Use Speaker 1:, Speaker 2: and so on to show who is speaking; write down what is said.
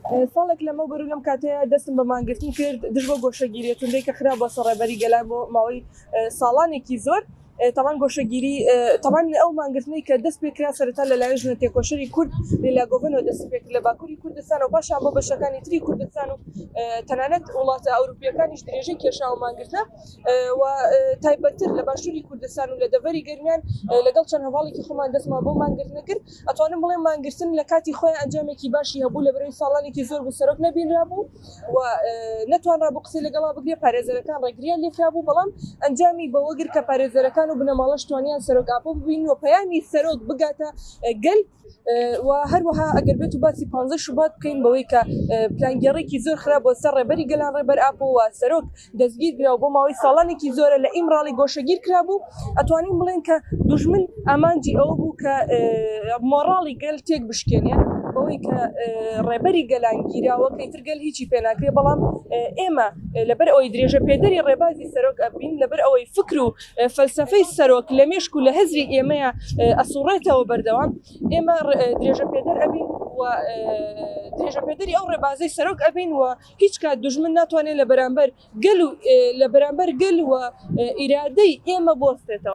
Speaker 1: ساڵێک لەمە بەرو لەم کاتەیە دەستم بە مانگرتن کرد دژ بۆ گۆشەگیریەتوندەی کە خرا بە سەڕێبەری گەلای بۆ ماوەی ساڵانێکی زۆر تاوان گۆشەگیری تاوان ئەو مانگرتنی کە دەست پێکرا سەرەتا لەلایەن ژنە تێکۆشەری کورد لێلاگۆڤنەوە دەستی پێکرد لە باکووری کوردستان و پاشان بۆ بەشەکانی تری کوردستان و تەنانەت وڵاتە ئەوروپیەکانیش درێژەی کێشاوە مانگرتنە و تایبەتتر لە باشووری کوردستان و لە دەڤەری گەرمیان لەگەڵ چەند هەواڵێکی خۆمان دەستمان بۆ مانگرتنە کرد ئەتوانم بڵێم مانگرتن لە کاتی خۆیان ئەنجامێکی باشی هەبوو لە بەرەوەی ساڵانێکی زۆر بوو سەرۆک نەبینرابوو و نەتوانرا بۆ قسەی لەگەڵا بگرێ پارێزەرەکان ڕێگریان لێکرا بوو بەڵام ئەنجامی بەوەگر کە پارێزەرەکان و بنەماڵەش توانیان سەرۆک ئاپۆ ببین و پەیامی سەرۆک بگاتە گەل و هەروەها ئەگەر بێت و باسی 15 شوبات بکەین بەوەی کە پلانگەڕێکی زۆر خراپ بۆ سەر ڕێبەری گەلان ڕێبەر ئاپۆوە سەرۆک دەستگیر کراوە بۆ ماوەی ساڵانێکی زۆرە لە ئیمڕاڵی گۆشەگیر کرابوو ئەتوانین بڵێن کە دوژمن ئامانجی ئەوە بوو کە مۆڕاڵی گەل تێک بشکێنێ بەوەی کە ڕێبەری گەلانگیراوە کەیتر گەل هیچی پێناکرێ بەڵام ئێمە لەبەر ئەوەی درێژە پێدەری ڕێبازی سەرۆک ئەبین لەبەر ئەوەی فکر و فەلسەفەی سەرۆک لە مێشک و لە هەزری ئێمەیە ئەسوڕێتەوە بەردەوام ئێمە درێژە پێدەر ئەبین و درێژە پێدەری ئەو ڕێبازەی سەرۆک ئەبین و هیچ کات دوژمن ناتوانێت لە بەرامبەر گەل و ئیرادەی ئێمە بۆستێتەوە.